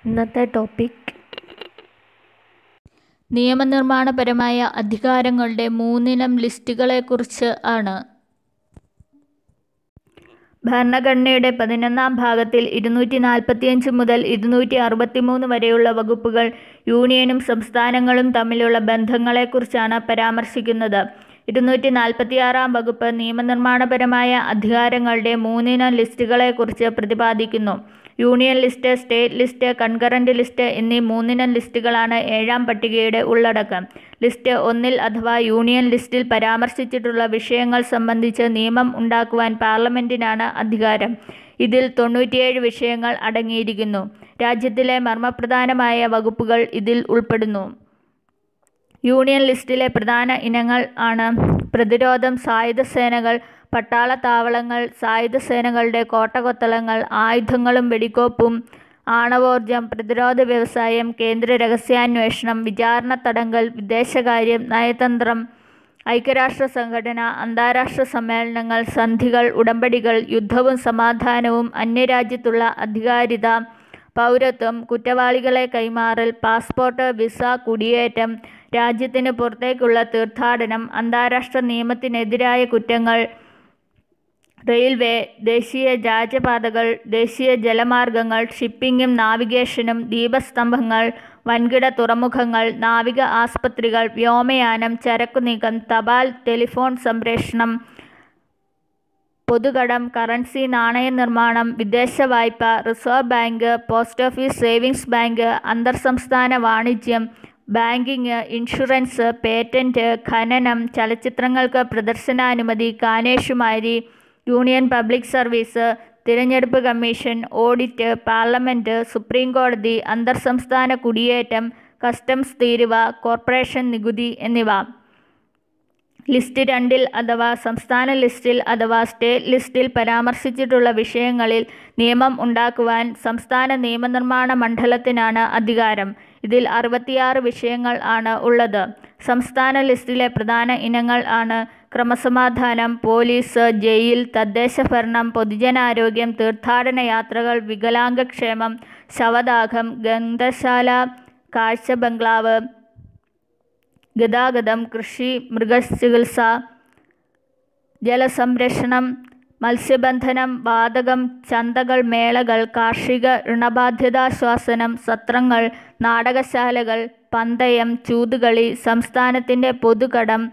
ഇന്നത്തെ ടോപ്പിക് നിയമനിർമ്മാണപരമായ അധികാരങ്ങളുടെ 3 ഇനം ലിസ്റ്റുകളെക്കുറിച്ച് ആണ്. ഭരണഘടനയുടെ 11-ാം ഭാഗത്തിൽ 245 മുതൽ 263 വരെയുള്ള വകുപ്പുകൾ യൂണിയനും സംസ്ഥാനങ്ങളും തമ്മിലുള്ള ബന്ധങ്ങളെക്കുറിച്ചാണ് പരാമർശിക്കുന്നത്. 246-ാം വകുപ്പ് നിയമനിർമ്മാണപരമായ അധികാരങ്ങളുടെ 3 ഇനം ലിസ്റ്റുകളെക്കുറിച്ച് പ്രതിപാദിക്കുന്നു. Union list, state list, concurrent list എന്നീ 3 ഇനം ലിസ്റ്റുകളാണ് 7-ാം പട്ടികയുടെ ഉള്ളടക്കം. ലിസ്റ്റ് 1-ൽ അഥവാ യൂണിയൻ ലിസ്റ്റിൽ പരാമർശിച്ചിട്ടുള്ള വിഷയങ്ങൾ സംബന്ധിച്ച് നിയമം ഉണ്ടാക്കുവാൻ പാർലമെന്റിനാണ് അധികാരം. ഇതിൽ 97 വിഷയങ്ങൾ അടങ്ങിയിരിക്കുന്നു. രാജ്യത്തിലെ മർമ്മപ്രധാനമായ വകുപ്പുകൾ ഇതിൽ ഉൾപ്പെടുന്നു. യൂണിയൻ ലിസ്റ്റിലെ പ്രധാന ഇനങ്ങൾ ആണ് പ്രതിരോധം, സായുധ സേനകൾ, പട്ടാളത്താവളങ്ങൾ, സായുധ സേനകളുടെ കോട്ടകൊത്തളങ്ങൾ, ആയുധങ്ങളും വെടിക്കോപ്പും, ആണവോർജം, പ്രതിരോധ വ്യവസായം, കേന്ദ്ര രഹസ്യാന്വേഷണം, വിചാരണ തടങ്കൽ, വിദേശകാര്യം, നയതന്ത്രം, ഐക്യരാഷ്ട്ര സംഘടന, അന്താരാഷ്ട്ര സമ്മേളനങ്ങൾ, സന്ധികൾ, ഉടമ്പടികൾ, യുദ്ധവും സമാധാനവും, അന്യരാജ്യത്തുള്ള അധികാരിത, പൗരത്വം, കുറ്റവാളികളെ കൈമാറൽ, പാസ്പോർട്ട്, വിസ, കുടിയേറ്റം, രാജ്യത്തിന് പുറത്തേക്കുള്ള തീർത്ഥാടനം, അന്താരാഷ്ട്ര നിയമത്തിനെതിരായ കുറ്റങ്ങൾ, റെയിൽവേ, ദേശീയ രാജപാതകൾ, ദേശീയ ജലമാർഗങ്ങൾ, ഷിപ്പിംഗും നാവിഗേഷനും, ദീപസ്തംഭങ്ങൾ, വൻകിട തുറമുഖങ്ങൾ, നാവിക ആസ്പത്രികൾ, വ്യോമയാനം, ചരക്കുനീക്കം, തപാൽ ടെലിഫോൺ സംപ്രേഷണം, പൊതുകടം, കറൻസി നാണയ നിർമ്മാണം, വിദേശ വായ്പ, reserve bank, post office, savings bank, അന്തർസംസ്ഥാന വാണിജ്യം, ബാങ്കിങ്, ഇൻഷുറൻസ്, പേറ്റന്റ്, ഖനനം, ചലച്ചിത്രങ്ങൾക്ക് പ്രദർശനാനുമതി, കാനേഷുമാരി, യൂണിയൻ പബ്ലിക് സർവീസ്, തിരഞ്ഞെടുപ്പ് കമ്മീഷൻ, ഓഡിറ്റ്, പാർലമെന്റ്, സുപ്രീം കോടതി, അന്തർസംസ്ഥാന കുടിയേറ്റം, കസ്റ്റംസ് തീരുവ, കോർപ്പറേഷൻ നികുതി എന്നിവ. ലിസ്റ്റ് 2-ൽ അഥവാ സംസ്ഥാന ലിസ്റ്റിൽ അഥവാ സ്റ്റേറ്റ് ലിസ്റ്റിൽ പരാമർശിച്ചിട്ടുള്ള വിഷയങ്ങളിൽ നിയമം ഉണ്ടാക്കുവാൻ സംസ്ഥാന നിയമനിർമ്മാണ മണ്ഡലത്തിനാണ് അധികാരം. ഇതിൽ 66 വിഷയങ്ങൾ ആണ് ഉള്ളത്. സംസ്ഥാന ലിസ്റ്റിലെ പ്രധാന ഇനങ്ങൾ ആണ് ക്രമസമാധാനം, പോലീസ്, ജയിൽ, തദ്ദേശഭരണം, പൊതുജനാരോഗ്യം, തീർത്ഥാടന യാത്രകൾ, വികലാംഗക്ഷേമം, ശവദാഹം, ഗ്രന്ഥശാല, കാഴ്ച ബംഗ്ലാവ്, ഗതാഗതം, കൃഷി, മൃഗചികിത്സ, ജലസംരക്ഷണം, മത്സ്യബന്ധനം, വാതകം, ചന്തകൾ, മേളകൾ, കാർഷിക ഋണബാധ്യതാശ്വാസനം, സത്രങ്ങൾ, നാടകശാലകൾ, പന്തയം, ചൂതുകളി, സംസ്ഥാനത്തിൻ്റെ പൊതുകടം,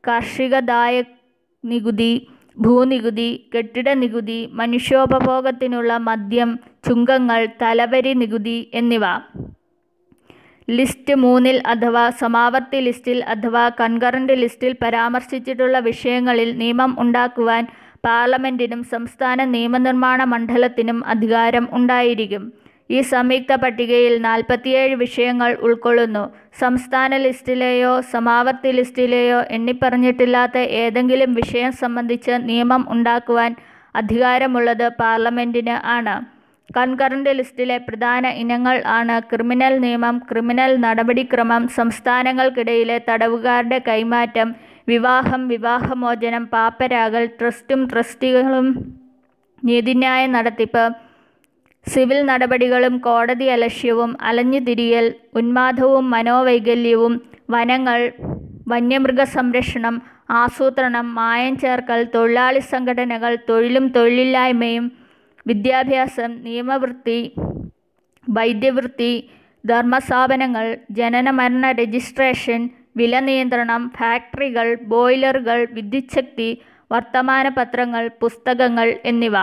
കാർഷികദായ നികുതി, ഭൂനികുതി, കെട്ടിട നികുതി, മനുഷ്യോപഭോഗത്തിനുള്ള മദ്യം, ചുങ്കങ്ങൾ, തലവരി നികുതി എന്നിവ. ലിസ്റ്റ് 3-ൽ അഥവാ സമാവർത്തി ലിസ്റ്റിൽ അഥവാ കൺകറന്റ് ലിസ്റ്റിൽ പരാമർശിച്ചിട്ടുള്ള വിഷയങ്ങളിൽ നിയമം ഉണ്ടാക്കുവാൻ പാർലമെന്റിനും സംസ്ഥാന നിയമനിർമ്മാണ മണ്ഡലത്തിനും അധികാരം ഉണ്ടായിരിക്കും. ഈ സംയുക്ത പട്ടികയിൽ 47 വിഷയങ്ങൾ ഉൾക്കൊള്ളുന്നു. സംസ്ഥാന ലിസ്റ്റിലെയോ സമാവർത്തി ലിസ്റ്റിലെയോ എണ്ണിപ്പറഞ്ഞിട്ടില്ലാത്ത ഏതെങ്കിലും വിഷയം സംബന്ധിച്ച് നിയമം ഉണ്ടാക്കുവാൻ അധികാരമുള്ളത് പാർലമെന്റിന് ആണ്. കൺകറന്റ് ലിസ്റ്റിലെ പ്രധാന ഇനങ്ങൾ ആണ് ക്രിമിനൽ നിയമം, ക്രിമിനൽ നടപടിക്രമം, സംസ്ഥാനങ്ങൾക്കിടയിലെ തടവുകാരുടെ കൈമാറ്റം, വിവാഹം, വിവാഹമോചനം, പാപ്പരാകൽ, ട്രസ്റ്റും ട്രസ്റ്റികളും, നീതിന്യായ നടത്തിപ്പ്, സിവിൽ നടപടികളും കോടതി അലക്ഷ്യവും, അലഞ്ഞുതിരിയൽ, ഉന്മാദവും മനോവൈകല്യവും, വനങ്ങൾ, വന്യമൃഗ സംരക്ഷണം, ആസൂത്രണം, മായം ചേർക്കൽ, തൊഴിലാളി സംഘടനകൾ, തൊഴിലും തൊഴിലില്ലായ്മയും, വിദ്യാഭ്യാസം, നിയമവൃത്തി, വൈദ്യവൃത്തി, ധർമ്മസ്ഥാപനങ്ങൾ, ജനനമരണ രജിസ്ട്രേഷൻ, വില നിയന്ത്രണം, ഫാക്ടറികൾ, ബോയിലറുകൾ, വിദ്യുച്ഛക്തി, വർത്തമാനപത്രങ്ങൾ, പുസ്തകങ്ങൾ എന്നിവ.